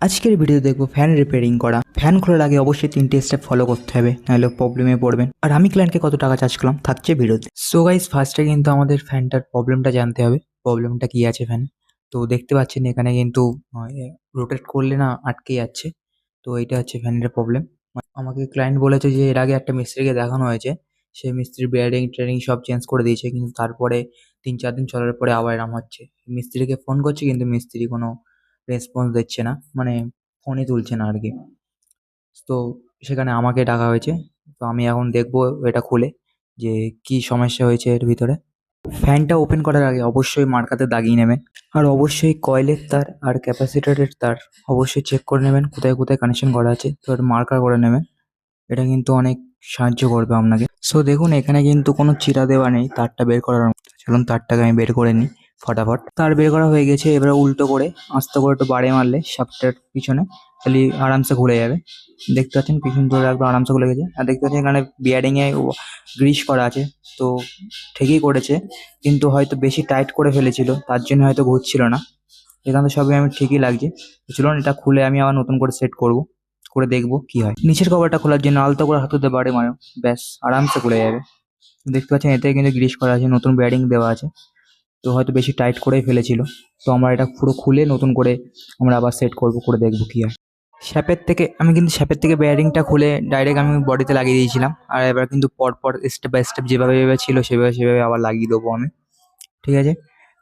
আজকের ভিডিও দেখবো fan repairing করা। ফ্যান খোলার আগে অবশ্যই 3টে স্টেপ ফলো করতে হবে, নাহলে প্রবলেমে পড়বেন। আর আমি ক্লায়েন্টকে কত টাকা চার্জ করলাম থাকছে ভিডিওতে। সো গাইস, ফার্স্টে কিন্তু আমাদের ফ্যানটার প্রবলেমটা জানতে হবে, প্রবলেমটা কি আছে ফ্যান। তো দেখতে পাচ্ছেন এখানে কিন্তু রোটেট করলে না আটকে যাচ্ছে। তো এইটা হচ্ছে ফ্যানের প্রবলেম। আমাকে ক্লায়েন্ট বলেছে যে এর আগে একটা মিস্ত্রিকে দেখানো হয়েছে, সেই মিস্ত্রি বেয়ারিং ট্রেনিং সব চেঞ্জ করে দিয়েছে, কিন্তু তারপরে 3-4 দিন চলার পরে আবার এরম হচ্ছে। মিস্ত্রিকে ফোন করছি কিন্তু মিস্ত্রি কোনো রেসপন্স দিচ্ছে না, মানে ফোনই তুলছে না আর কি। তো সেখানে আমাকে ডাকা হয়েছে। তো আমি এখন দেখবো এটা খুলে যে কি সমস্যা হয়েছে এর ভিতরে। ফ্যানটা ওপেন করার আগে অবশ্যই মার্কাতে দাগিয়ে নেবেন, আর অবশ্যই কয়েলের তার আর ক্যাপাসিটরের তার অবশ্যই চেক করে নেবেন কোথায় কোথায় কানেকশন করা আছে, তো মার্কার করে নেবেন। এটা কিন্তু অনেক সাহায্য করবে আপনাকে। সো দেখুন এখানে কিন্তু কোনো চিরা দেওয়া নেই তারটা বের করার মতো। চলুন তারটাকে আমি বের করে নিই ফটাফট। তার বের করা হয়ে গেছে, এবারে উল্টো করে আস্তে করে একটু বাড়ে মারলে শাফটের পিছনে খালি আরামসে খুলে যাবে। দেখতে পাচ্ছেন পিছন ধরে একদম আরামসে খুলে গেছে। আর দেখতে পাচ্ছেন এখানে বিয়ারিংয়ে গ্রিস করা আছে। তো ঠিকই করেছে, কিন্তু হয়তো বেশি টাইট করে ফেলেছিল, তার জন্য হয়তো ঘুরছিল না। এখানে তো সবই আমি ঠিকই লাগছে। তো চলুন এটা খুলে আমি আবার নতুন করে সেট করব, করে দেখবো কি হয়। নিচের কভারটা খোলার জন্য আলতো করে হাতুতে বাড়ি মারো, ব্যাস আরামসে খুলে যাবে। দেখতে পাচ্ছেন এতে কিন্তু গ্রিস করা আছে, নতুন ব্যারিং দেওয়া আছে। তো হয়তো বেশি টাইট করেই ফেলেছিল। তো আমরা এটা পুরো খুলে নতুন করে আমরা আবার সেট করব, করে দেখবো কি হয়। শ্যাপের থেকে বেয়ারিংটা খুলে ডাইরেক্ট আমি বডিতে লাগিয়ে দিয়েছিলাম, আর এবার কিন্তু পরপর স্টেপ বাই স্টেপ যেভাবে যেভাবে ছিল সেভাবে সেভাবে আবার লাগিয়ে দেবো আমি। ঠিক আছে,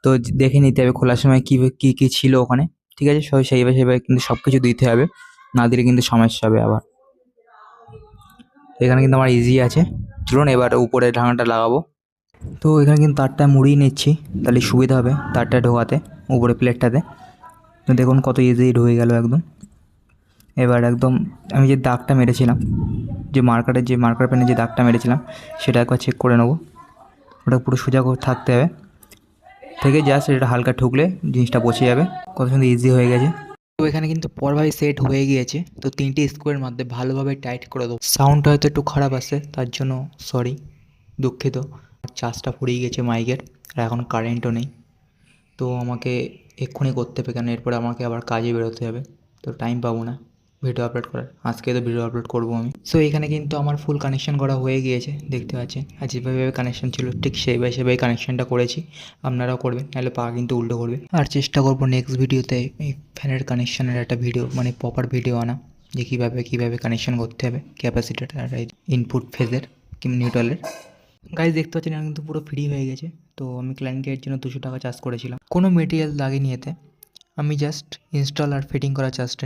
তো দেখে নিতে হবে খোলার সময় কি কি কি ছিল ওখানে। ঠিক আছে, সব সেইভাবে সেইভাবে কিন্তু সব কিছু দিতে হবে, না দিলে কিন্তু সমস্যা হবে আবার। এখানে কিন্তু আমার ইজি আছে। চলুন এবার উপরে ঢাকনাটা লাগাবো। তো এখানে কিন্তু তারটা মুড়িয়ে নিচ্ছি, তাহলে সুবিধা হবে তারটা ঢোকাতে উপরে প্লেটটাতে। তো দেখুন কত ইজি ঢুকে গেল একদম। এবার একদম আমি যে দাগটা মেরেছিলাম, যে মার্কার পেনে যে দাগটা মেরেছিলাম, সেটা একবার চেক করে নেবো। ওটা পুরো সোজা করে থাকতে হবে, থেকে জাস্ট এটা হালকা ঠুকলে জিনিসটা বসে যাবে। কত সুন্দর ইজি হয়ে গেছে। তো এখানে কিন্তু পরভাবে সেট হয়ে গিয়েছে। তো 3টে স্ক্রুয়ের মধ্যে ভালোভাবে টাইট করে দেবো। সাউন্ডটা হয়তো একটু খারাপ আসে, তার জন্য সরি, দুঃখিত। চার্জটা ফুরিয়ে গেছে মাইকের, আর এখন কারেন্টও নেই। তো আমাকে এক্ষুনি করতে হবে, কেন এরপরে আমাকে আবার কাজে বেরোতে হবে। তো টাইম পাবো না ভিডিও আপলোড করার, আজকে তো ভিডিও আপলোড করবো আমি। সো এখানে কিন্তু আমার ফুল কানেকশন করা হয়ে গিয়েছে, দেখতে পাচ্ছেন। আর যেভাবে কানেকশন ছিল ঠিক সেভাবে কানেকশনটা করেছি। আপনারাও করবেন, নাহলে পা কিন্তু উল্টো করবে। আর চেষ্টা করবো নেক্সট ভিডিওতে এই ফ্যানের কানেকশনের একটা ভিডিও, মানে প্রপার ভিডিও আনা, যে কীভাবে কানেকশন করতে হবে ক্যাপাসিটার আর ইনপুট ফেজের কি নিউট্রালের। গাইজ দেখতে পাচ্ছেন এখন কিন্তু পুরো ফ্রি হয়ে গেছে। তো আমি ক্লায়েন্টকে এর জন্য 200 টাকা চার্জ করেছিলাম, কোনো মেটেরিয়াল লাগেনি এতে। আমি জাস্ট ইনস্টল আর ফিটিং করা চার্জটা